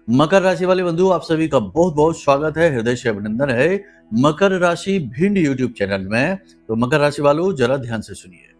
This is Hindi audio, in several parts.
मकर राशि वाले बंधु, आप सभी का बहुत बहुत स्वागत है, हृदय से अभिनंदन है मकर राशि भिंड यूट्यूब चैनल में। तो मकर राशि वालों, जरा ध्यान से सुनिए।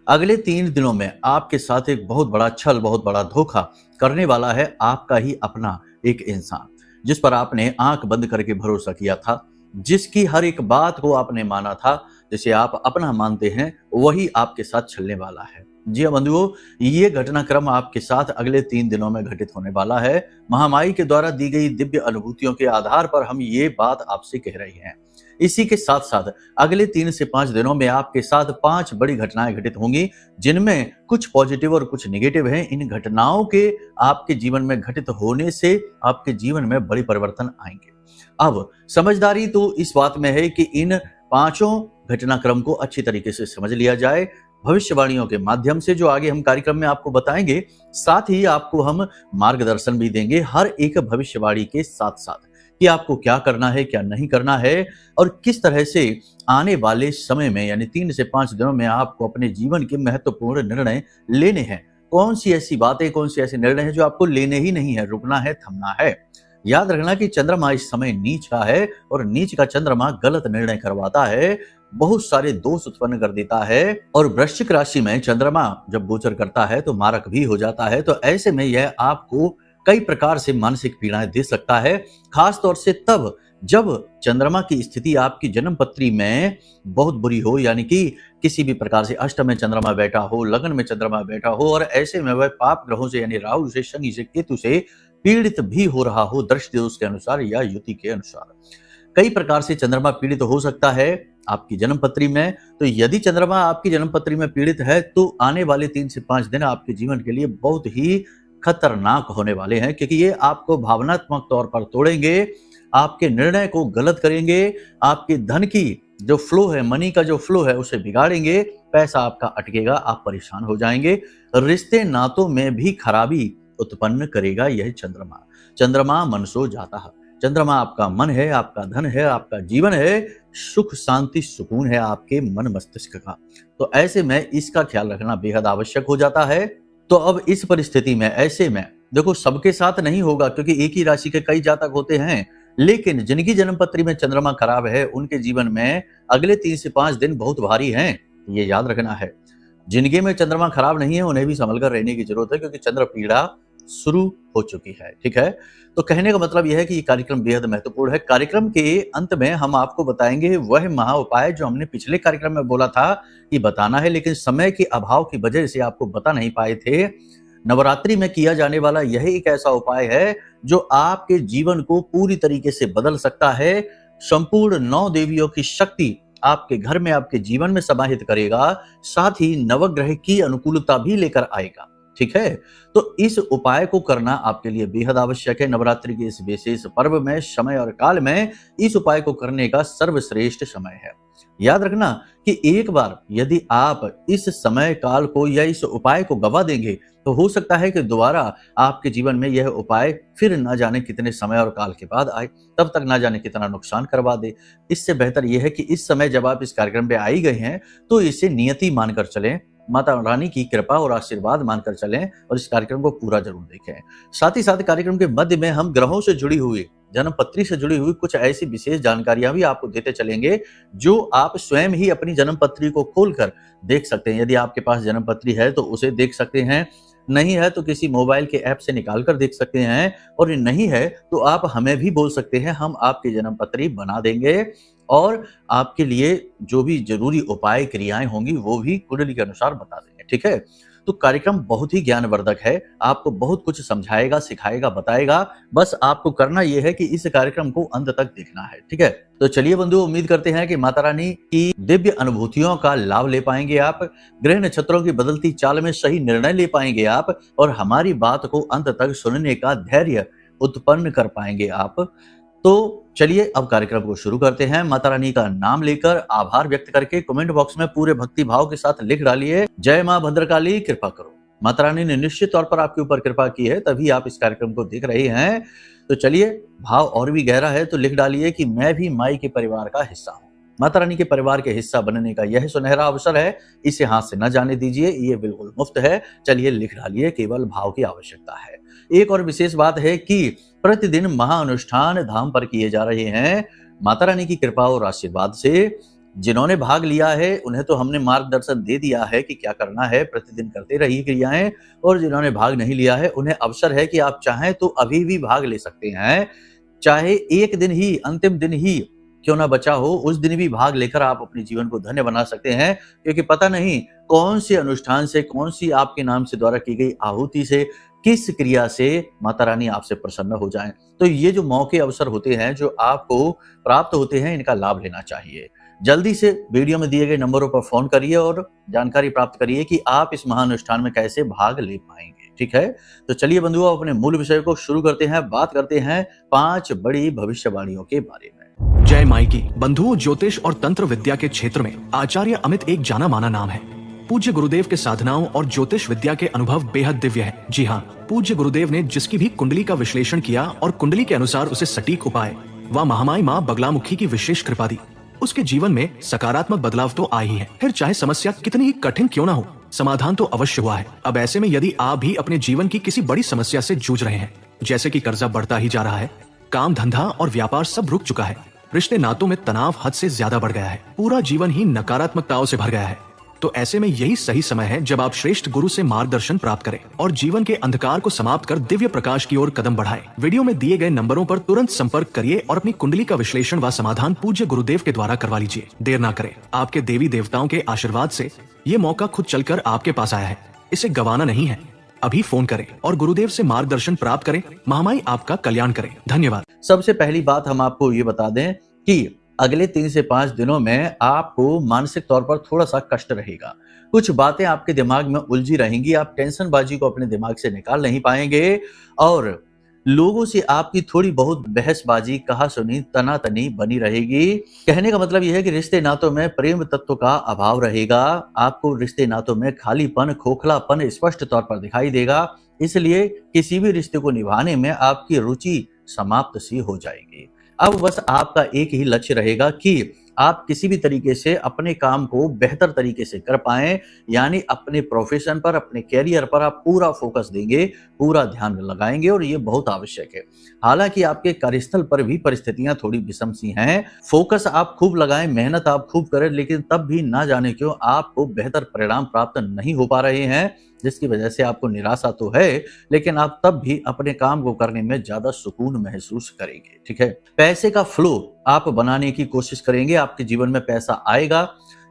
अगले 3 दिनों में आपके साथ एक बहुत बड़ा छल, बहुत बड़ा धोखा करने वाला है आपका ही अपना एक इंसान, जिस पर आपने आंख बंद करके भरोसा किया था, जिसकी हर एक बात को आपने माना था, जिसे आप अपना मानते हैं, वही आपके साथ छलने वाला है। जी हाँ बंधुओं, ये घटनाक्रम आपके साथ अगले 3 दिनों में घटित होने वाला है। महामाई के द्वारा दी गई दिव्य अनुभूतियों के आधार पर हम ये बात आपसे कह रहे हैं। इसी के साथ साथ अगले 3 से 5 दिनों में आपके साथ 5 बड़ी घटनाएं घटित होंगी, जिनमें कुछ पॉजिटिव और कुछ नेगेटिव हैं। इन घटनाओं के आपके जीवन में घटित होने से आपके जीवन में बड़ी परिवर्तन आएंगे। अब समझदारी तो इस बात में है कि इन पांचों घटनाक्रम को अच्छी तरीके से समझ लिया जाए, भविष्यवाणियों के माध्यम से, जो आगे हम कार्यक्रम में आपको बताएंगे। साथ ही आपको हम मार्गदर्शन भी देंगे हर एक भविष्यवाणी के साथ साथ, कि आपको क्या करना है, क्या नहीं करना है, और किस तरह से आने वाले समय में यानी 3 से 5 दिनों में आपको अपने जीवन के महत्वपूर्ण निर्णय लेने हैं। कौन सी ऐसी बातें, कौन सी ऐसे निर्णय हैं जो आपको लेने ही नहीं है, रुकना है, थमना है। याद रखना कि चंद्रमा इस समय नीच का है, और नीच का चंद्रमा गलत निर्णय करवाता है, बहुत सारे दोष उत्पन्न कर देता है। और वृश्चिक राशि में चंद्रमा जब गोचर करता है तो मारक भी हो जाता है। तो ऐसे में यह आपको कई प्रकार से मानसिक पीड़ाएं दे सकता है, खास तौर से तब जब चंद्रमा की स्थिति आपकी जन्म पत्री में बहुत बुरी हो, यानी कि किसी भी प्रकार से अष्टम में चंद्रमा बैठा हो, लगन में चंद्रमा बैठा हो, और ऐसे में वह पाप ग्रहों से यानी राहु से, शनि से, केतु से पीड़ित भी हो रहा हो, दृष्टि दोष के अनुसार या युति के अनुसार। कई प्रकार से चंद्रमा पीड़ित हो सकता है आपकी जन्म पत्री में। तो यदि चंद्रमा आपकी जन्म पत्री में पीड़ित है तो आने वाले 3 से 5 दिन आपके जीवन के लिए बहुत ही खतरनाक होने वाले हैं, क्योंकि ये आपको भावनात्मक तौर पर तोड़ेंगे, आपके निर्णय को गलत करेंगे, आपके धन की जो फ्लो है, मनी का जो फ्लो है, उसे बिगाड़ेंगे, पैसा आपका अटकेगा, आप परेशान हो जाएंगे, रिश्ते नातों में भी खराबी उत्पन्न करेगा यह चंद्रमा। चंद्रमा मनसो जाता है। चंद्रमा आपका मन है, आपका धन है, आपका जीवन है, सुख शांति सुकून है आपके मन मस्तिष्क का। तो ऐसे में इसका ख्याल रखना बेहद आवश्यक हो जाता है। तो अब इस परिस्थिति में, ऐसे में देखो, सबके साथ नहीं होगा, क्योंकि एक ही राशि के कई जातक होते हैं, लेकिन जिनकी जन्म पत्री में चंद्रमा खराब है उनके जीवन में अगले 3 से 5 दिन बहुत भारी हैं, ये याद रखना है। जिनके में चंद्रमा खराब नहीं है उन्हें भी संभल कर रहने की जरूरत है, क्योंकि चंद्र पीड़ा शुरू हो चुकी है। ठीक है, तो कहने का मतलब यह है कि ये कार्यक्रम बेहद महत्वपूर्ण है। कार्यक्रम के अंत में हम आपको बताएंगे वह महा उपाय जो हमने पिछले कार्यक्रम में बोला था कि बताना है, लेकिन समय के अभाव की वजह से आपको बता नहीं पाए थे। नवरात्रि में किया जाने वाला यह एक ऐसा उपाय है जो आपके जीवन को पूरी तरीके से बदल सकता है। संपूर्ण 9 देवियों की शक्ति आपके घर में, आपके जीवन में समाहित करेगा, साथ ही नवग्रह की अनुकूलता भी लेकर आएगा। ठीक है, तो इस उपाय को करना आपके लिए बेहद आवश्यक है। नवरात्रि के इस विशेष पर्व में, समय और काल में इस उपाय को करने का सर्वश्रेष्ठ समय है। याद रखना कि एक बार यदि आप इस समय काल को या इस उपाय को गवा देंगे तो हो सकता है कि दोबारा आपके जीवन में यह उपाय फिर ना जाने कितने समय और काल के बाद आए, तब तक ना जाने कितना नुकसान करवा दे। इससे बेहतर यह है कि इस समय जब आप इस कार्यक्रम पे आई गए हैं तो इसे नियति मानकर चलें, माता रानी की कृपा और आशीर्वाद मानकर चलें, और इस कार्यक्रम को पूरा जरूर देखें। साथ ही साथ कार्यक्रम के मध्य में हम ग्रहों से जुड़ी हुई, जन्म पत्री से जुड़ी हुई कुछ ऐसी विशेष जानकारियां भी आपको देते चलेंगे, जो आप स्वयं ही अपनी जन्म पत्री को खोलकर देख सकते हैं। यदि आपके पास जन्म पत्री है तो उसे देख सकते हैं, नहीं है तो किसी मोबाइल के ऐप से निकाल कर देख सकते हैं, और नहीं है तो आप हमें भी बोल सकते हैं, हम आपकी जन्म पत्री बना देंगे, और आपके लिए जो भी जरूरी उपाय क्रियाएं होंगी वो भी कुंडली के अनुसार बता देंगे। ठीक है, तो कार्यक्रम बहुत ही ज्ञानवर्धक है, आपको बहुत कुछ समझाएगा, सिखाएगा, बताएगा। बस आपको करना यह है कि इस कार्यक्रम को अंत तक देखना है। ठीक है, तो चलिए बंधु, उम्मीद करते हैं कि माता रानी की दिव्य अनुभूतियों का लाभ ले पाएंगे आप, ग्रह नक्षत्रों की बदलती चाल में सही निर्णय ले पाएंगे आप, और हमारी बात को अंत तक सुनने का धैर्य उत्पन्न कर पाएंगे आप। तो चलिए अब कार्यक्रम को शुरू करते हैं। माता रानी का नाम लेकर, आभार व्यक्त करके कमेंट बॉक्स में पूरे भक्ति भाव के साथ लिख डालिए, जय मां भद्रकाली कृपा करो। माता रानी ने निश्चित तौर पर आपके ऊपर कृपा की है, तभी आप इस कार्यक्रम को देख रहे हैं। तो चलिए, भाव और भी गहरा है तो लिख डालिए कि मैं भी माई के परिवार का हिस्सा हूँ। माता रानी के परिवार के हिस्सा बनने का यह सुनहरा अवसर है, इसे हाथ से न जाने दीजिए, ये बिल्कुल मुफ्त है। चलिए लिख डालिए, केवल भाव की आवश्यकता है। एक और विशेष बात है कि प्रतिदिन महाअनुष्ठान धाम पर किए जा रहे हैं। माता रानी की कृपा और आशीर्वाद से जिन्होंने भाग लिया है उन्हें तो हमने मार्गदर्शन दे दिया है कि क्या करना है, प्रतिदिन करते रहिए क्रियाएं, और जिन्होंने भाग नहीं लिया है उन्हें अवसर है कि आप चाहें तो अभी भी भाग ले सकते हैं। चाहे एक दिन ही, अंतिम दिन ही क्यों ना बचा हो, उस दिन भी भाग लेकर आप अपने जीवन को धन्य बना सकते हैं, क्योंकि पता नहीं कौन से अनुष्ठान से, कौन सी आपके नाम से द्वारा की गई आहुति से, किस क्रिया से माता रानी आपसे प्रसन्न हो जाएं। तो ये जो मौके अवसर होते हैं जो आपको प्राप्त होते हैं, इनका लाभ लेना चाहिए। जल्दी से वीडियो में दिए गए नंबरों पर फोन करिए और जानकारी प्राप्त करिए कि आप इस महाअनुष्ठान में कैसे भाग ले पाएंगे। ठीक है, तो चलिए बंधुओं, अपने मूल विषय को शुरू करते हैं। बात करते हैं 5 बड़ी भविष्यवाणियों के बारे में। जय माई की। बंधुओं, ज्योतिष और तंत्र विद्या के क्षेत्र में आचार्य अमित एक जाना माना नाम है। पूज्य गुरुदेव के साधनाओं और ज्योतिष विद्या के अनुभव बेहद दिव्य है। जी हाँ, पूज्य गुरुदेव ने जिसकी भी कुंडली का विश्लेषण किया और कुंडली के अनुसार उसे सटीक उपाय व महामाई माँ बगलामुखी की विशेष कृपा दी, उसके जीवन में सकारात्मक बदलाव तो आए ही है। फिर चाहे समस्या कितनी ही कठिन क्यों ना हो, समाधान तो अवश्य हुआ है। अब ऐसे में यदि आप भी अपने जीवन की किसी बड़ी समस्या से जूझ रहे हैं, जैसे कि कर्जा बढ़ता ही जा रहा है, काम धंधा और व्यापार सब रुक चुका है, रिश्ते नातों में तनाव हद से ज्यादा बढ़ गया है, पूरा जीवन ही नकारात्मकताओं से भर गया है, तो ऐसे में यही सही समय है जब आप श्रेष्ठ गुरु से मार्गदर्शन प्राप्त करें और जीवन के अंधकार को समाप्त कर दिव्य प्रकाश की ओर कदम बढ़ाएं। वीडियो में दिए गए नंबरों पर तुरंत संपर्क करिए और अपनी कुंडली का विश्लेषण व समाधान पूज्य गुरुदेव के द्वारा करवा लीजिए। देर ना करें, आपके देवी देवताओं के आशीर्वाद से ये मौका खुद चलकर आपके पास आया है, इसे गंवाना नहीं है। अभी फोन करें और गुरुदेव से मार्गदर्शन प्राप्त करें। महामाई आपका कल्याण करें। धन्यवाद। सबसे पहली बात हम आपको ये बता दें कि अगले 3 से 5 दिनों में आपको मानसिक तौर पर थोड़ा सा कष्ट रहेगा। कुछ बातें आपके दिमाग में उलझी रहेंगी, आप टेंशनबाजी को अपने दिमाग से निकाल नहीं पाएंगे और लोगों से आपकी थोड़ी बहुत बहसबाजी, कहा सुनी, तनातनी बनी रहेगी। कहने का मतलब यह है कि रिश्ते नातों में प्रेम तत्व का अभाव रहेगा। आपको रिश्ते नातों में खालीपन, खोखलापन स्पष्ट तौर पर दिखाई देगा। इसलिए किसी भी रिश्ते को निभाने में आपकी रुचि समाप्त सी हो जाएगी। अब बस आपका एक ही लक्ष्य रहेगा कि आप किसी भी तरीके से अपने काम को बेहतर तरीके से कर पाएं, यानी अपने प्रोफेशन पर, अपने कैरियर पर आप पूरा फोकस देंगे, पूरा ध्यान लगाएंगे और ये बहुत आवश्यक है। हालांकि आपके कार्यस्थल पर भी परिस्थितियां थोड़ी विषम सी हैं। फोकस आप खूब लगाएं, मेहनत आप खूब करें, लेकिन तब भी ना जाने क्यों आपको बेहतर परिणाम प्राप्त नहीं हो पा रहे हैं, जिसकी वजह से आपको निराशा तो है, लेकिन आप तब भी अपने काम को करने में ज्यादा सुकून महसूस करेंगे। ठीक है, पैसे का फ्लो आप बनाने की कोशिश करेंगे। आपके जीवन में पैसा आएगा,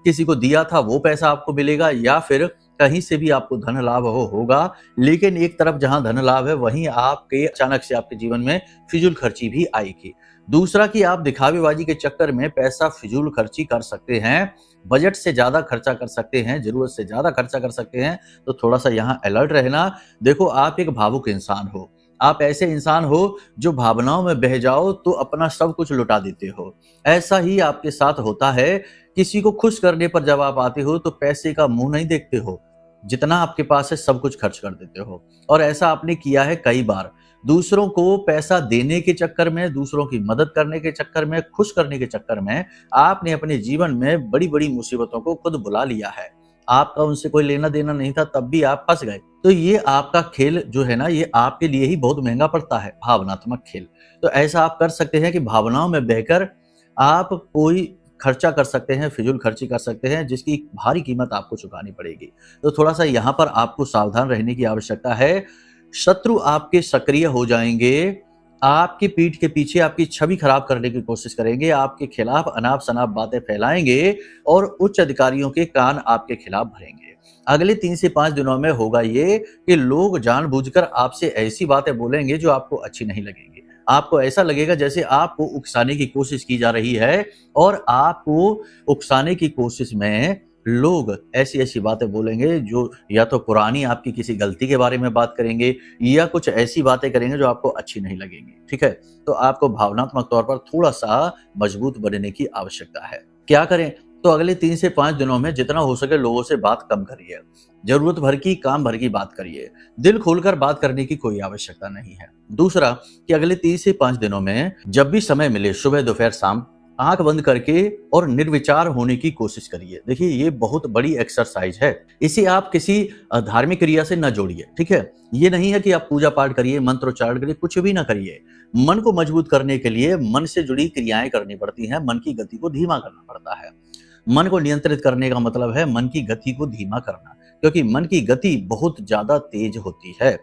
किसी को दिया था वो पैसा आपको मिलेगा, या फिर कहीं से भी आपको धन लाभ होगा। लेकिन एक तरफ जहां धन लाभ है, वहीं आपके अचानक से आपके जीवन में फिजूल खर्ची भी आएगी। दूसरा कि आप दिखावेबाजी के चक्कर में पैसा फिजूल खर्ची कर सकते हैं, बजट से ज्यादा खर्चा कर सकते हैं, जरूरत से ज्यादा खर्चा कर सकते हैं, तो थोड़ा सा यहाँ अलर्ट रहना। देखो, आप एक भावुक इंसान हो, आप ऐसे इंसान हो जो भावनाओं में बह जाओ तो अपना सब कुछ लुटा देते हो। ऐसा ही आपके साथ होता है। किसी को खुश करने पर जब आप आते हो तो पैसे का मुंह नहीं देखते हो, जितना आपके पास है सब कुछ खर्च कर देते हो। और ऐसा आपने किया है कई बार। दूसरों को पैसा देने के चक्कर में, दूसरों की मदद करने के चक्कर में, खुश करने के चक्कर में आपने अपने जीवन में बड़ी बड़ी मुसीबतों को खुद बुला लिया है। आपका उनसे कोई लेना देना नहीं था, तब भी आप फंस गए। तो ये आपका खेल जो है ना, ये आपके लिए ही बहुत महंगा पड़ता है, भावनात्मक खेल। तो ऐसा आप कर सकते हैं कि भावनाओं में बहकर आप कोई खर्चा कर सकते हैं, फिजूल खर्ची कर सकते हैं, जिसकी भारी कीमत आपको चुकानी पड़ेगी। तो थोड़ा सा यहाँ पर आपको सावधान रहने की आवश्यकता है। शत्रु आपके सक्रिय हो जाएंगे, आपकी पीठ के पीछे आपकी छवि खराब करने की कोशिश करेंगे, आपके खिलाफ अनाप शनाप बातें फैलाएंगे और उच्च अधिकारियों के कान आपके खिलाफ भरेंगे। अगले 3 से 5 दिनों में होगा ये कि लोग जानबूझकर आपसे ऐसी बातें बोलेंगे जो आपको अच्छी नहीं लगेंगी। आपको ऐसा लगेगा जैसे आपको उकसाने की कोशिश की जा रही है, और आपको उकसाने की कोशिश में लोग ऐसी ऐसी बातें बोलेंगे जो या तो पुरानी आपकी किसी गलती के बारे में बात करेंगे, या कुछ ऐसी बातें करेंगे जो आपको अच्छी नहीं लगेंगी। ठीक है, तो आपको भावनात्मक तौर पर थोड़ा सा मजबूत बनने की आवश्यकता है। क्या करें? तो अगले 3 से 5 दिनों में जितना हो सके लोगों से बात कम करिए, जरूरत भर की, काम भर की बात करिए। दिल खोलकर बात करने की कोई आवश्यकता नहीं है। दूसरा कि अगले 3 से 5 दिनों में जब भी समय मिले, सुबह, दोपहर, शाम, आंख बंद करके और निर्विचार होने की कोशिश करिए। देखिए ये बहुत बड़ी एक्सरसाइज है। इसे आप किसी धार्मिक क्रिया से न जोड़िए, ठीक है। ये नहीं है कि आप पूजा पाठ करिए, मंत्रोच्चारण करिए, कुछ भी ना करिए। मन को मजबूत करने के लिए मन से जुड़ी क्रियाएं करनी पड़ती हैं, मन की गति को धीमा करना पड़ता है। मन को नियंत्रित करने का मतलब है मन की गति को धीमा करना, क्योंकि मन की गति बहुत ज्यादा तेज होती है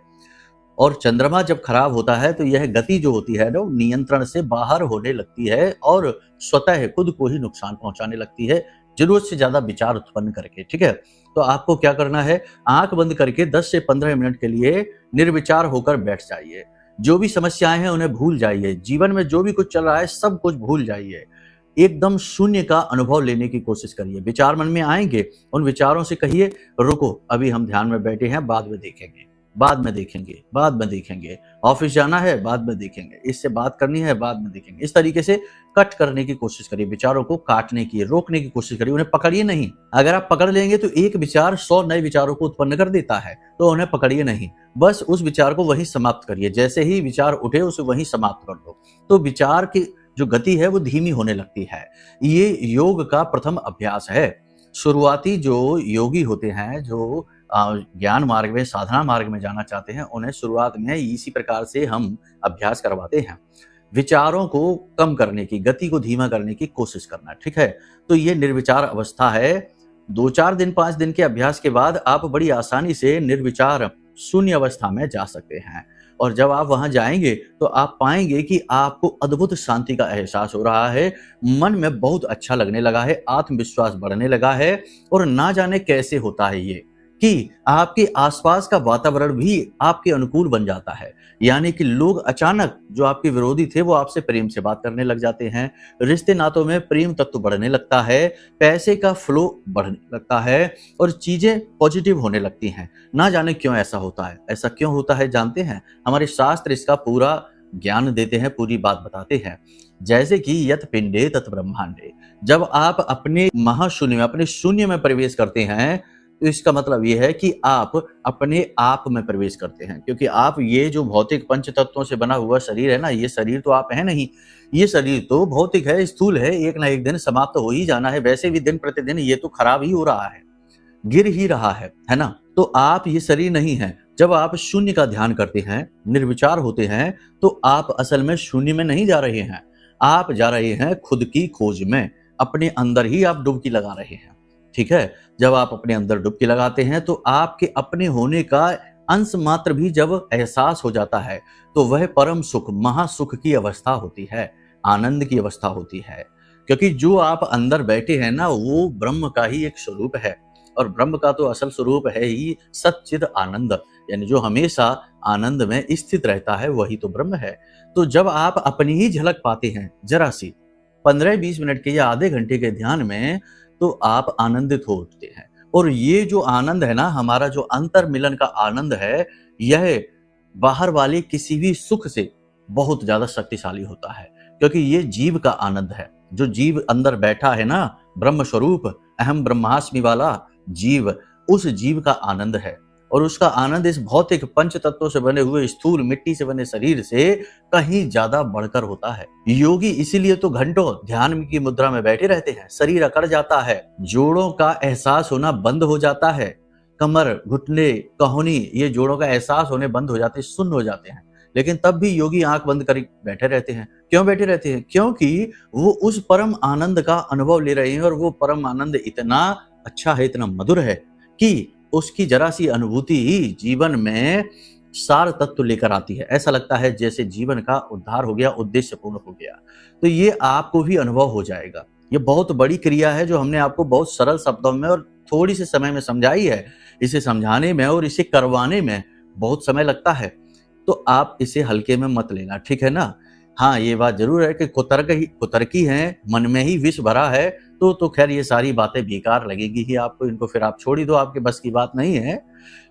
और चंद्रमा जब खराब होता है तो यह गति जो होती है ना, नियंत्रण से बाहर होने लगती है और स्वतः खुद को ही नुकसान पहुंचाने लगती है, जरूरत से ज्यादा विचार उत्पन्न करके, ठीक है। तो आपको क्या करना है, आंख बंद करके 10 से 15 मिनट के लिए निर्विचार होकर बैठ जाइए। जो भी समस्याएं हैं उन्हें भूल जाइए, जीवन में जो भी कुछ चल रहा है सब कुछ भूल जाइए। एकदम शून्य का अनुभव लेने की कोशिश करिए। विचार मन में आएंगे, उन विचारों से कहिए रुको, अभी हम ध्यान में बैठे हैं, बाद में देखेंगे, बाद में देखेंगे, बाद में देखेंगे। ऑफिस जाना है, बाद में देखेंगे। इससे बात करनी है, बाद में देखेंगे। इस तरीके से कट करने की कोशिश करिए, विचारों को काटने की, रोकने की कोशिश करिए, उन्हें पकड़िए नहीं। अगर आप पकड़ लेंगे तो एक विचार 100 नए विचारों को उत्पन्न कर देता है, तो उन्हें पकड़िए नहीं, बस उस विचार को वहीं समाप्त करिए। जैसे ही विचार उठे उसे वहीं समाप्त कर दो, तो विचार की जो गति है वो धीमी होने लगती है। ये योग का प्रथम अभ्यास है। शुरुआती जो योगी होते हैं, जो ज्ञान मार्ग में, साधना मार्ग में जाना चाहते हैं, उन्हें शुरुआत में इसी प्रकार से हम अभ्यास करवाते हैं। विचारों को कम करने की, गति को धीमा करने की कोशिश करना, ठीक है। तो ये निर्विचार अवस्था है। 2-4 दिन, 5 दिन के अभ्यास के बाद आप बड़ी आसानी से निर्विचार शून्य अवस्था में जा सकते हैं। और जब आप वहां जाएंगे तो आप पाएंगे कि आपको अद्भुत शांति का एहसास हो रहा है, मन में बहुत अच्छा लगने लगा है, आत्मविश्वास बढ़ने लगा है। और ना जाने कैसे होता है ये कि आपके आसपास का वातावरण भी आपके अनुकूल बन जाता है। यानी कि लोग अचानक, जो आपके विरोधी थे, वो आपसे प्रेम से बात करने लग जाते हैं। रिश्ते नातों में प्रेम तत्व बढ़ने लगता है, पैसे का फ्लो बढ़ने लगता है और चीजें पॉजिटिव होने लगती हैं। ना जाने क्यों ऐसा होता है। ऐसा क्यों होता है जानते हैं? हमारे शास्त्र इसका पूरा ज्ञान देते हैं, पूरी बात बताते हैं। जैसे कि यत पिंडे तत् ब्रह्मांडे, जब आप अपने महाशून्य में, अपने शून्य में प्रवेश करते हैं, तो इसका मतलब यह है कि आप अपने आप में प्रवेश करते हैं। क्योंकि आप, ये जो भौतिक पंच तत्वों से बना हुआ शरीर है ना, ये शरीर तो आप है नहीं। ये शरीर तो भौतिक है, स्थूल है, एक ना एक दिन समाप्त हो ही जाना है। वैसे भी दिन प्रतिदिन ये तो खराब ही हो रहा है, गिर ही रहा है ना। तो आप ये शरीर नहीं है। जब आप शून्य का ध्यान करते हैं, निर्विचार होते हैं, तो आप असल में शून्य में नहीं जा रहे हैं, आप जा रहे हैं खुद की खोज में। अपने अंदर ही आप डुबकी लगा रहे हैं, ठीक है। जब आप अपने अंदर डुबकी लगाते हैं तो आपके अपने होने का अंश मात्र भी जब एहसास हो जाता है, तो वह परम सुख, महासुख की अवस्था होती है, आनंद की अवस्था होती है। क्योंकि जो आप अंदर बैठे हैं ना, वो ब्रह्म का ही एक स्वरूप है। और ब्रह्म का तो असल स्वरूप है ही सच्चिद आनंद, यानी जो हमेशा आनंद में स्थित रहता है, वही तो ब्रह्म है। तो जब आप अपनी ही झलक पाते हैं, जरा सी 15-20 मिनट के या आधे घंटे के ध्यान में, तो आप आनंदित हो उठते हैं। और ये जो आनंद है ना, हमारा जो अंतर मिलन का आनंद है, यह बाहर वाले किसी भी सुख से बहुत ज्यादा शक्तिशाली होता है। क्योंकि ये जीव का आनंद है। जो जीव अंदर बैठा है ना, ब्रह्म स्वरूप, अहम ब्रह्मास्मि वाला जीव, उस जीव का आनंद है। और उसका आनंद इस भौतिक पंच तत्वों से बने हुए स्थूल मिट्टी से बने शरीर से कहीं ज्यादा बढ़कर होता है। योगी इसीलिए तो घंटों ध्यान की मुद्रा में बैठे रहते हैं। शरीर अकड़ जाता है, जोड़ों का एहसास होना बंद हो जाता है, कमर, घुटने, कहोनी, ये जोड़ों का एहसास होने बंद हो जाते, शून्य हो जाते हैं। लेकिन तब भी योगी आंख बंद कर बैठे रहते हैं। क्यों बैठे रहते हैं? क्योंकि वो उस परम आनंद का अनुभव ले रहे हैं। और वो परम आनंद इतना अच्छा है, इतना मधुर है कि उसकी जरा सी अनुभूति ही जीवन में सार तत्व लेकर आती है। ऐसा लगता है जैसे जीवन का उद्धार हो गया, उद्देश्य पूर्ण हो गया। तो ये आपको भी अनुभव हो जाएगा। ये बहुत बड़ी क्रिया है जो हमने आपको बहुत सरल शब्दों में और थोड़ी से समय में समझाई है। इसे समझाने में और इसे करवाने में बहुत समय लगता है, तो आप इसे हल्के में मत लेना, ठीक है ना। हाँ, ये बात जरूर है कि कुतर्की है, मन में ही विष भरा है, तो खैर ये सारी बातें बेकार लगेगी ही आपको। इनको फिर आप छोड़ ही दो, आपके बस की बात नहीं है।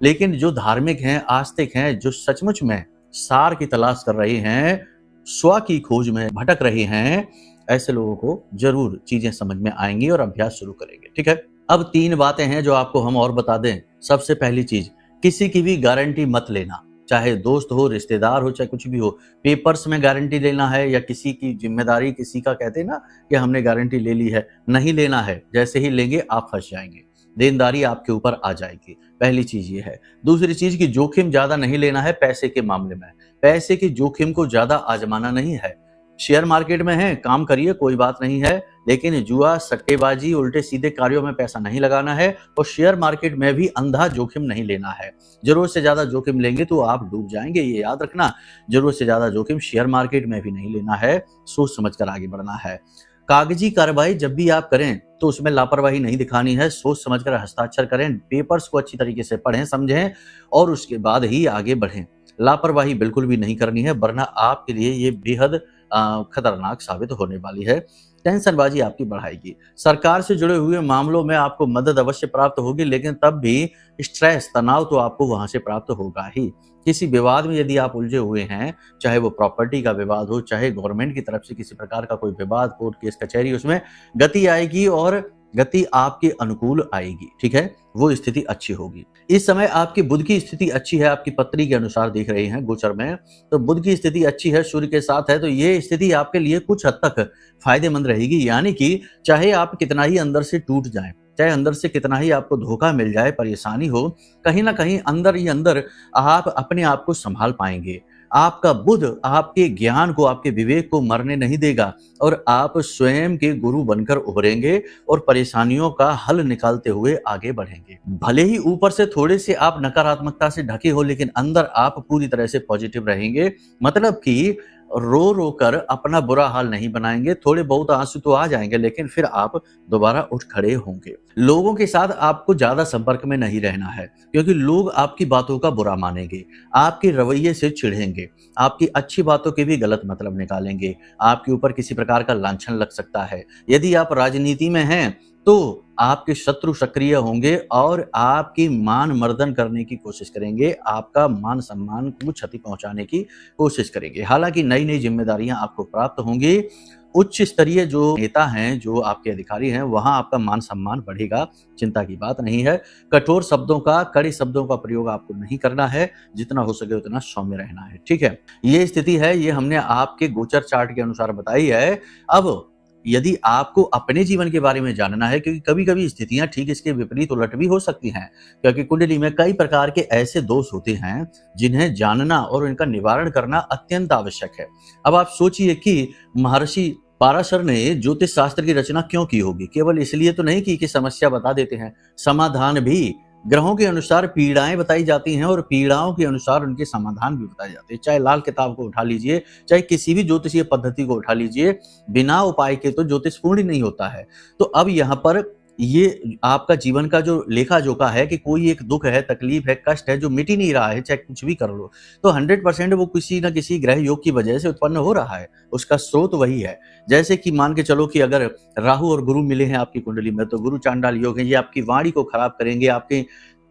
लेकिन जो धार्मिक हैं, आस्तिक हैं, जो सचमुच में सार की तलाश कर रहे हैं, स्व की खोज में भटक रहे हैं, ऐसे लोगों को जरूर चीजें समझ में आएंगी और अभ्यास शुरू करेंगे, ठीक है। अब 3 बातें हैं जो आपको हम और बता दें। सबसे पहली चीज, किसी की भी गारंटी मत लेना। चाहे दोस्त हो, रिश्तेदार हो, चाहे कुछ भी हो, पेपर्स में गारंटी लेना है या किसी की जिम्मेदारी, किसी का कहते हैं ना कि हमने गारंटी ले ली है, नहीं लेना है। जैसे ही लेंगे आप फंस जाएंगे, देनदारी आपके ऊपर आ जाएगी। पहली चीज ये है। दूसरी चीज की जोखिम ज्यादा नहीं लेना है पैसे के मामले में। पैसे की जोखिम को ज्यादा आजमाना नहीं है। शेयर मार्केट में है, काम करिए, कोई बात नहीं है, लेकिन जुआ, सट्टेबाजी, उल्टे सीधे कार्यों में पैसा नहीं लगाना है और शेयर मार्केट में भी अंधा जोखिम नहीं लेना है। जरूरत से ज्यादा जोखिम लेंगे तो आप डूब जाएंगे, ये याद रखना। जरूरत से ज्यादा जोखिम शेयर मार्केट में भी नहीं लेना है, सोच समझकर आगे बढ़ना है। कागजी कार्रवाई जब भी आप करें तो उसमें लापरवाही नहीं दिखानी है, सोच समझकर हस्ताक्षर करें, पेपर्स को अच्छी तरीके से पढ़ें, समझें और उसके बाद ही आगे बढ़ें। लापरवाही बिल्कुल भी नहीं करनी है, वरना आपके लिए ये बेहद खतरनाक साबित होने वाली है। टेंशनबाजी आपकी बढ़ाएगी। सरकार से जुड़े हुए मामलों में आपको मदद अवश्य प्राप्त होगी, लेकिन तब भी स्ट्रेस, तनाव तो आपको वहां से प्राप्त होगा ही। किसी विवाद में यदि आप उलझे हुए हैं, चाहे वो प्रॉपर्टी का विवाद हो, चाहे गवर्नमेंट की तरफ से किसी प्रकार का कोई विवाद, कोर्ट केस कचहरी, उसमें गति आएगी और गति आपके अनुकूल आएगी। ठीक है, वो स्थिति अच्छी होगी। इस समय आपकी बुध की स्थिति अच्छी है, आपकी पत्री के अनुसार देख रहे हैं गोचर में, तो बुध की स्थिति अच्छी है, सूर्य के साथ है, तो ये स्थिति आपके लिए कुछ हद तक फायदेमंद रहेगी। यानी कि चाहे आप कितना ही अंदर से टूट जाएं, चाहे अंदर से कितना ही आपको धोखा मिल जाए, परेशानी हो, कहीं ना कहीं अंदर ही अंदर आप अपने आप को संभाल पाएंगे। आपका बुध आपके ज्ञान को, आपके विवेक को मरने नहीं देगा और आप स्वयं के गुरु बनकर उभरेंगे और परेशानियों का हल निकालते हुए आगे बढ़ेंगे। भले ही ऊपर से थोड़े से आप नकारात्मकता से ढके हो, लेकिन अंदर आप पूरी तरह से पॉजिटिव रहेंगे। मतलब कि रो रो कर अपना बुरा हाल नहीं बनाएंगे। थोड़े बहुत आंसू तो आ जाएंगे, लेकिन फिर आप दोबारा उठ खड़े होंगे। लोगों के साथ आपको ज्यादा संपर्क में नहीं रहना है, क्योंकि लोग आपकी बातों का बुरा मानेंगे, आपके रवैये से चिढ़ेंगे, आपकी अच्छी बातों के भी गलत मतलब निकालेंगे, आपके ऊपर किसी प्रकार का लांछन लग सकता है। यदि आप राजनीति में हैं तो आपके शत्रु सक्रिय होंगे और आपकी मान मर्दन करने की कोशिश करेंगे, आपका मान सम्मान को क्षति पहुंचाने की कोशिश करेंगे। हालांकि नई नई जिम्मेदारियां आपको प्राप्त होंगी। उच्च स्तरीय जो नेता हैं, जो आपके अधिकारी हैं, वहां आपका मान सम्मान बढ़ेगा, चिंता की बात नहीं है। कठोर शब्दों का, कड़े शब्दों का प्रयोग आपको नहीं करना है, जितना हो सके उतना सौम्य रहना है। ठीक है, ये स्थिति है, ये हमने आपके गोचर चार्ट के अनुसार बताई है। अब यदि आपको अपने जीवन के बारे में जानना है, क्योंकि कभी कभी स्थितियां ठीक इसके विपरीत उलट भी हो सकती हैं, क्योंकि कुंडली में कई प्रकार के ऐसे दोष होते हैं जिन्हें जानना और इनका निवारण करना अत्यंत आवश्यक है। अब आप सोचिए कि महर्षि पाराशर ने ज्योतिष शास्त्र की रचना क्यों की होगी? केवल इसलिए तो नहीं कि समस्या बता देते हैं, समाधान भी। ग्रहों के अनुसार पीड़ाएं बताई जाती हैं और पीड़ाओं के अनुसार उनके समाधान भी बताए जाते हैं। चाहे लाल किताब को उठा लीजिए, चाहे किसी भी ज्योतिषीय पद्धति को उठा लीजिए, बिना उपाय के तो ज्योतिष पूर्ण ही नहीं होता है। तो अब यहाँ पर ये आपका जीवन का जो लेखा जोखा है कि कोई एक दुख है, तकलीफ है, कष्ट है जो मिट ही नहीं रहा है, चाहे कुछ भी कर लो, तो 100% वो किसी न किसी ग्रह योग की वजह से उत्पन्न हो रहा है। उसका स्रोत वही है। जैसे कि मान के चलो कि अगर राहु और गुरु मिले हैं आपकी कुंडली में, तो गुरु चांडाल योग है, ये आपकी वाणी को खराब करेंगे,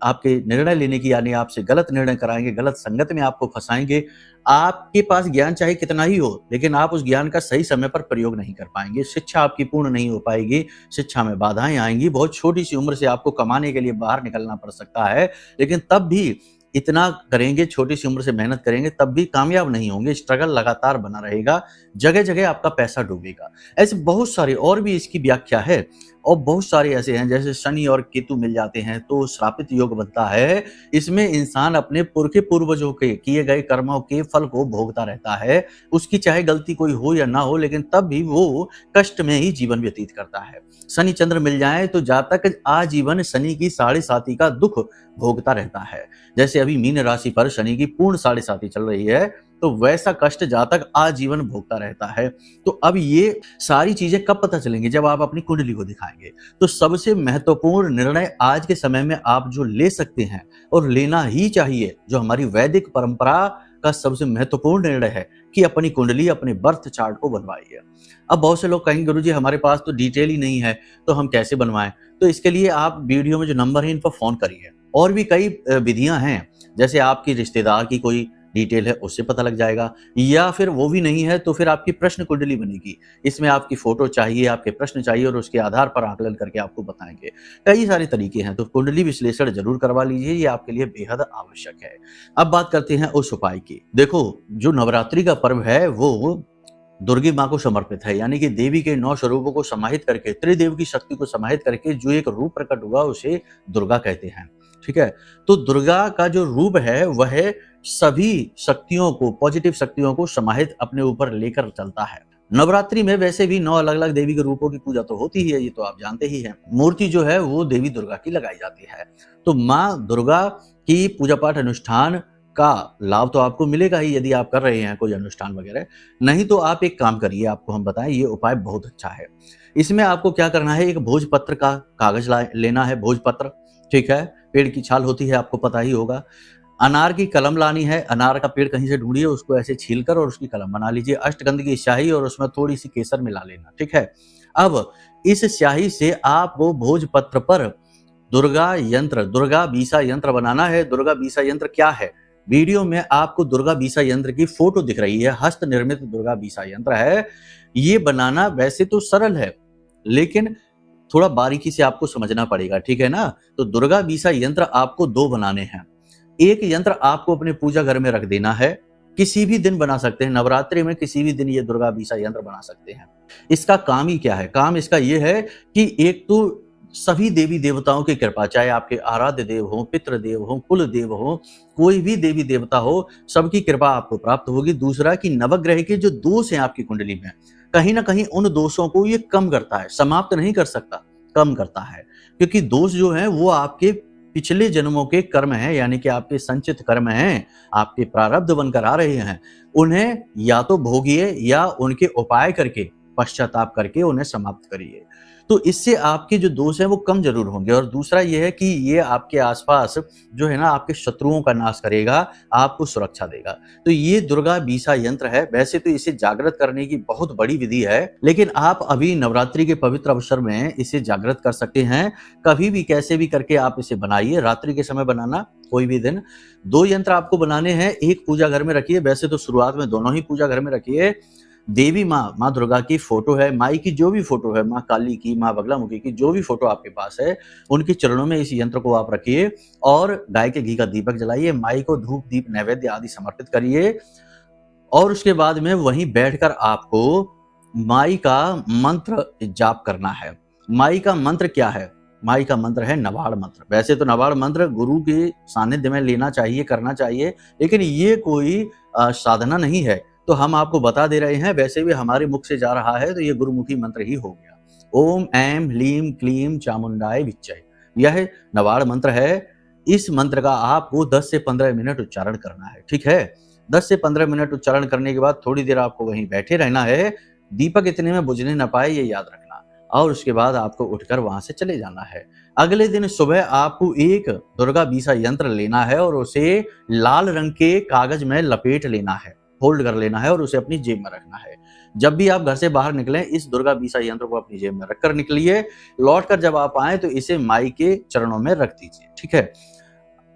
आपके निर्णय लेने की, यानी आपसे गलत निर्णय कराएंगे, गलत संगत में आपको फंसाएंगे। आपके पास ज्ञान चाहे कितना ही हो, लेकिन आप उस ज्ञान का सही समय पर प्रयोग नहीं कर पाएंगे। शिक्षा आपकी पूर्ण नहीं हो पाएगी, शिक्षा में बाधाएं आएंगी। बहुत छोटी सी उम्र से आपको कमाने के लिए बाहर निकलना पड़ सकता है, लेकिन तब भी इतना करेंगे, छोटी सी उम्र से मेहनत करेंगे, तब भी कामयाब नहीं होंगे। स्ट्रगल लगातार बना रहेगा, जगह जगह आपका पैसा डूबेगा। ऐसे बहुत सारे और भी इसकी व्याख्या है, और बहुत सारे ऐसे हैं, जैसे शनि और केतु मिल जाते हैं तो श्रापित योग बनता है। इसमें इंसान अपने पुरखे पूर्वजों के किए गए कर्मों के फल को भोगता रहता है। उसकी चाहे गलती कोई हो या ना हो, लेकिन तब भी वो कष्ट में ही जीवन व्यतीत करता है। शनि चंद्र मिल जाए तो जातक आजीवन शनि की 7.5 का दुख भोगता रहता है। जैसे अभी मीन राशि पर शनि की पूर्ण 7.5 चल रही है, तो वैसा कष्ट जातक आजीवन भोगता रहता है। तो अब ये सारी चीजें कब पता चलेंगी? जब आप अपनी कुंडली को दिखाएंगे। तो सबसे महत्वपूर्ण निर्णय आज के समय में आप जो ले सकते हैं और लेना ही चाहिए, जो हमारी वैदिक परंपरा का सबसे महत्वपूर्ण निर्णय है, कि अपनी कुंडली, अपने बर्थ चार्ट को बनवाइए। अब बहुत से लोग कहेंगे गुरुजी हमारे पास तो डिटेल ही नहीं है, तो हम कैसे बनवाएं? तो इसके लिए आप वीडियो में जो नंबर है इन पर फोन करिए। और भी कई विधियां हैं, जैसे आपकी रिश्तेदार की कोई डिटेल है उससे पता लग जाएगा, या फिर वो भी नहीं है तो फिर आपकी प्रश्न कुंडली बनेगी। इसमें आपकी फोटो चाहिए, आपके प्रश्न चाहिए और उसके आधार पर आकलन करके आपको बताएंगे। कई सारे तरीके हैं, तो कुंडली विश्लेषण जरूर करवा लीजिए, ये आपके लिए बेहद आवश्यक है। अब बात करते हैं उस उपाय की। देखो, जो नवरात्रि का पर्व है वो दुर्गी माँ को समर्पित है, यानी कि देवी के 9 स्वरूपों को समाहित करके, त्रिदेव की शक्ति को समाहित करके जो एक रूप प्रकट हुआ उसे दुर्गा कहते हैं। ठीक है, तो दुर्गा का जो रूप है वह सभी शक्तियों को, पॉजिटिव शक्तियों को समाहित अपने ऊपर लेकर चलता है। नवरात्रि में वैसे भी 9 अलग अलग देवी के रूपों की पूजा तो होती ही है, ये तो आप जानते ही हैं। मूर्ति जो है वो देवी दुर्गा की लगाई जाती है। तो माँ दुर्गा की पूजा पाठ अनुष्ठान का लाभ तो आपको मिलेगा ही यदि आप कर रहे हैं कोई अनुष्ठान वगैरह। नहीं तो आप एक काम करिए, आपको हम बताएं, ये उपाय बहुत अच्छा है। इसमें आपको क्या करना है, एक भोजपत्र का कागज लेना है, भोजपत्र। ठीक है, पेड़ की छाल होती है, आपको पता ही होगा। अनार की कलम लानी है, अनार का पेड़ कहीं से ढूंढिए, उसको ऐसे छीलकर और उसकी कलम बना लीजिए। अष्टगंध की स्याही और उसमें थोड़ी सी केसर मिला लेना। ठीक है, अब इस स्याही से आपको भोजपत्र पर दुर्गा यंत्र, दुर्गा बीसा यंत्र बनाना है। दुर्गा बीसा यंत्र क्या है, वीडियो में आपको दुर्गा बीसा यंत्र की फोटो दिख रही है, हस्त निर्मित दुर्गा बीसा यंत्र है। ये बनाना वैसे तो सरल है, लेकिन थोड़ा बारीकी से आपको समझना पड़ेगा, ठीक है ना। तो दुर्गा बीसा यंत्र आपको 2 बनाने हैं। एक यंत्र आपको अपने पूजा घर में रख देना है, किसी भी दिन बना सकते हैं, नवरात्रि में किसी भी दिन ये दुर्गा बीसा यंत्र बना सकते हैं। इसका काम ही क्या है, काम इसका ये है कि एक तो सभी देवी देवताओं की कृपा, चाहे आपके आराध्य देव हो, पितृदेव हो, कुल देव हो, कोई भी देवी देवता हो, सबकी कृपा आपको प्राप्त होगी। दूसरा कि नवग्रह के जो दोष हैं आपकी कुंडली में, कहीं ना कहीं उन दोषों को ये कम करता है, समाप्त नहीं कर सकता, कम करता है। क्योंकि दोष जो है वो आपके पिछले जन्मों के कर्म हैं, यानी कि आपके संचित कर्म हैं, आपके प्रारब्ध बनकर आ रहे हैं। उन्हें या तो भोगिए या उनके उपाय करके, पश्चाताप करके उन्हें समाप्त करिए। तो इससे आपके जो दोष हैं वो कम जरूर होंगे। और दूसरा ये है कि ये आपके आसपास जो है ना, आपके शत्रुओं का नाश करेगा, आपको सुरक्षा देगा। तो ये दुर्गा बीसा यंत्र है। वैसे तो इसे जागृत करने की बहुत बड़ी विधि है, लेकिन आप अभी नवरात्रि के पवित्र अवसर में इसे जागृत कर सकते हैं। कभी भी कैसे भी करके आप इसे बनाइए, रात्रि के समय बनाना, कोई भी दिन। 2 यंत्र आपको बनाने हैं, एक पूजा घर में रखिए। वैसे तो शुरुआत में दोनों ही पूजा घर में रखिए। देवी माँ दुर्गा की फोटो है, माई की जो भी फोटो है, माँ काली की, माँ बगलामुखी की जो भी फोटो आपके पास है, उनके चरणों में इस यंत्र को आप रखिए और गाय के घी का दीपक जलाइए। माई को धूप दीप नैवेद्य आदि समर्पित करिए और उसके बाद में वहीं बैठकर आपको माई का मंत्र जाप करना है। माई का मंत्र क्या है, माई का मंत्र है नवाड़ मंत्र। वैसे तो नवाड़ मंत्र गुरु के सानिध्य में लेना चाहिए, करना चाहिए, लेकिन ये कोई साधना नहीं है, तो हम आपको बता दे रहे हैं। वैसे भी हमारे मुख से जा रहा है तो ये गुरुमुखी मंत्र ही हो गया। ओम ऐं ह्लीं क्लीं चामुंडाय विच्चय, यह नवाड़ मंत्र है। इस मंत्र का आपको 10 से 15 मिनट उच्चारण करना है। ठीक है, 10 से 15 मिनट उच्चारण करने के बाद थोड़ी देर आपको वहीं बैठे रहना है। दीपक इतने में बुझने न पाए, ये याद रखना। और उसके बाद आपको उठकर वहां से चले जाना है। अगले दिन सुबह आपको एक दुर्गा बीसा यंत्र लेना है और उसे लाल रंग के कागज में लपेट लेना है, होल्ड कर लेना है और उसे अपनी जेब में रखना है। जब भी आप घर से बाहर निकलें, इस दुर्गा बीसा यंत्र को अपनी जेब में रखकर निकलिए। लौटकर जब आप आए तो इसे माई के चरणों में रख दीजिए। ठीक है,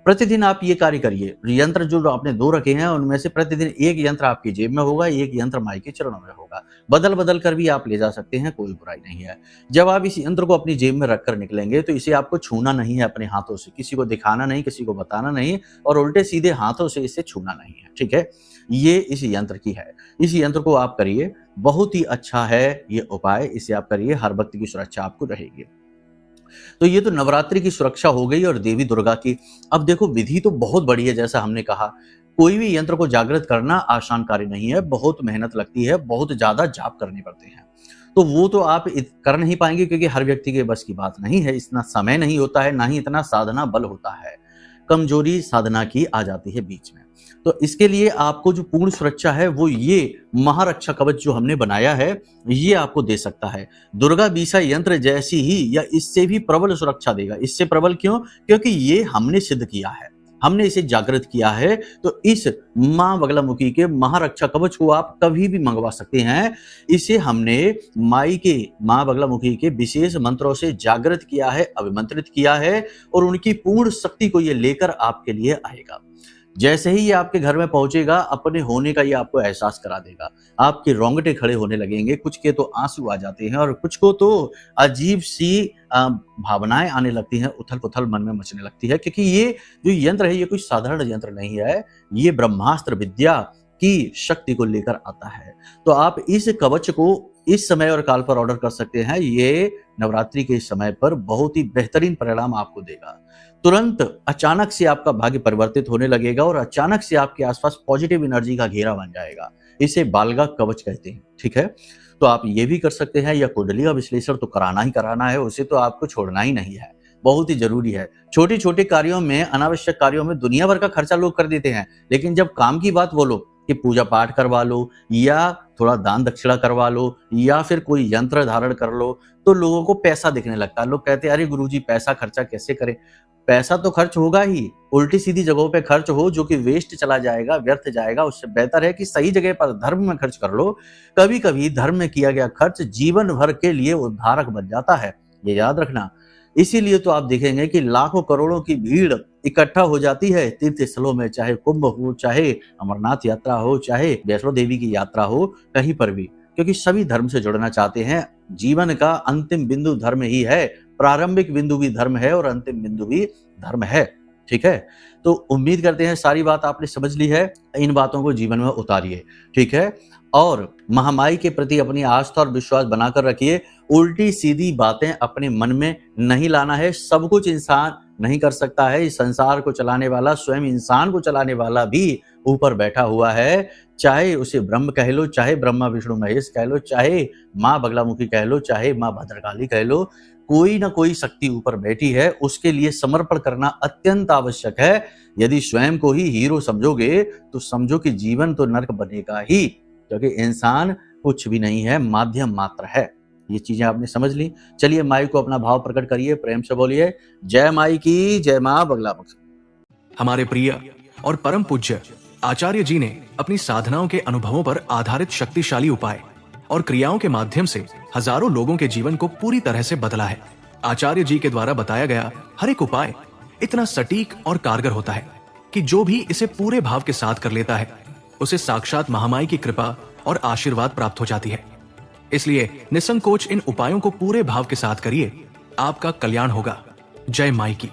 प्रतिदिन आप ये कार्य करिए। यंत्र जो आपने 2 रखे हैं उनमें से प्रतिदिन एक यंत्र आपकी जेब में होगा, एक यंत्र माई के चरणों में होगा। बदल बदल कर भी आप ले जा सकते हैं, कोई बुराई नहीं है। जब आप इस यंत्र को अपनी जेब में रखकर निकलेंगे तो इसे आपको छूना नहीं है अपने हाथों से, किसी को दिखाना नहीं, किसी को बताना नहीं और उल्टे सीधे हाथों से इसे छूना नहीं है। ठीक है, ये इस यंत्र की है। इस यंत्र को आप करिए, बहुत ही अच्छा है ये उपाय, इसे आप करिए, हर वक्त की सुरक्षा आपको रहेगी। तो ये तो नवरात्रि की सुरक्षा हो गई और देवी दुर्गा की। अब देखो, विधि तो बहुत बड़ी है। जैसा हमने कहा, कोई भी यंत्र को जागृत करना आसान कार्य नहीं है, बहुत मेहनत लगती है, बहुत ज्यादा जाप करने पड़ते हैं। तो वो तो आप कर नहीं पाएंगे क्योंकि हर व्यक्ति के बस की बात नहीं है, इतना समय नहीं होता है, ना ही इतना साधना बल होता है, कमजोरी साधना की आ जाती है बीच में। तो इसके लिए आपको जो पूर्ण सुरक्षा है वो ये महारक्षा कवच जो हमने बनाया है, ये आपको दे सकता है। दुर्गा बीसा यंत्र जैसी ही या इससे भी प्रबल सुरक्षा देगा। इससे प्रबल क्यों? क्योंकि ये हमने सिद्ध किया है, हमने इसे जागृत किया है। तो इस माँ बगलामुखी के महारक्षा कवच को आप कभी भी मंगवा सकते हैं। इसे हमने माई के, माँ बगलामुखी के विशेष मंत्रों से जागृत किया है, अभिमंत्रित किया है और उनकी पूर्ण शक्ति को ये लेकर आपके लिए आएगा। जैसे ही ये आपके घर में पहुंचेगा, अपने होने का ये आपको एहसास करा देगा। आपके रोंगटे खड़े होने लगेंगे, कुछ के तो आंसू आ जाते हैं और कुछ को तो अजीब सी भावनाएं आने लगती हैं, उथल-पुथल मन में मचने लगती है, क्योंकि ये जो यंत्र है ये कोई साधारण यंत्र नहीं है, ये ब्रह्मास्त्र विद्या की शक्ति को लेकर आता है। तो आप इस कवच को इस समय और काल पर ऑर्डर कर सकते हैं। ये नवरात्रि के समय पर बहुत ही बेहतरीन परिणाम आपको देगा। तुरंत अचानक से आपका भाग्य परिवर्तित होने लगेगा और अचानक से आपके आसपास पॉजिटिव एनर्जी का घेरा बन जाएगा। इसे बालगा कवच कहते हैं, ठीक है? तो आप ये भी कर सकते हैं, या कुंडली का विश्लेषण तो कराना ही कराना है, उसे तो आपको छोड़ना ही नहीं है, बहुत ही जरूरी है। छोटे-छोटे कार्यों में, अनावश्यक कार्यों में दुनिया भर का खर्चा लोग कर देते हैं, लेकिन जब काम की बात बोलो कि पूजा पाठ करवा लो या थोड़ा दान दक्षिणा करवा लो या फिर कोई यंत्र धारण कर लो, तो लोगों को पैसा दिखने लगता है। लोग कहते हैं अरे गुरुजी पैसा खर्चा कैसे करें? पैसा तो खर्च होगा ही, उल्टी सीधी जगहों पे खर्च हो जो कि वेस्ट चला जाएगा, व्यर्थ जाएगा। उससे बेहतर है कि सही जगह पर धर्म में खर्च कर लो। कभी कभी धर्म में किया गया खर्च जीवन भर के लिए उद्धारक बन जाता है, ये याद रखना। इसीलिए तो आप देखेंगे कि लाखों करोड़ों की भीड़ इकट्ठा हो जाती है तीर्थ स्थलों में, चाहे कुंभ हो, चाहे अमरनाथ यात्रा हो, चाहे वैष्णो देवी की यात्रा हो, कहीं पर भी, क्योंकि सभी धर्म से जुड़ना चाहते हैं। जीवन का अंतिम बिंदु धर्म ही है, प्रारंभिक बिंदु भी धर्म है और अंतिम बिंदु भी धर्म है, ठीक है? तो उम्मीद करते हैं सारी बात आपने समझ ली है। इन बातों को जीवन में उतारिए, ठीक है? और महामाई के प्रति अपनी आस्था और विश्वास बनाकर रखिए। उल्टी सीधी बातें अपने मन में नहीं लाना है। सब कुछ इंसान नहीं कर सकता है। इस संसार को चलाने वाला, स्वयं इंसान को चलाने वाला भी ऊपर बैठा हुआ है। चाहे उसे ब्रह्म कह लो, चाहे ब्रह्मा विष्णु महेश कह लो, चाहे माँ बगलामुखी कह लो, चाहे माँ भद्रकाली कह लो, कोई ना कोई शक्ति ऊपर बैठी है। उसके लिए समर्पण करना अत्यंत आवश्यक है। यदि स्वयं को ही हीरो समझोगे तो समझो कि जीवन तो नर्क बनेगा ही, क्योंकि इंसान कुछ भी नहीं है, माध्यम मात्र है। ये चीजें आपने समझ ली। चलिए माई को अपना भाव प्रकट करिए, प्रेम से बोलिए जय माई की, जय माँ बगलामुखी। हमारे प्रिय और परम पूज्य आचार्य जी ने अपनी साधनाओं के अनुभवों पर आधारित शक्तिशाली उपाय और क्रियाओं के माध्यम से हजारों लोगों के जीवन को पूरी तरह से बदला है। आचार्य जी के द्वारा बताया गया हर एक उपाय इतना सटीक और कारगर होता है कि जो भी इसे पूरे भाव के साथ कर लेता है, उसे साक्षात महामाई की कृपा और आशीर्वाद प्राप्त हो जाती है। इसलिए निसंकोच इन उपायों को पूरे भाव के साथ करिए, आपका कल्याण होगा। जय माई की।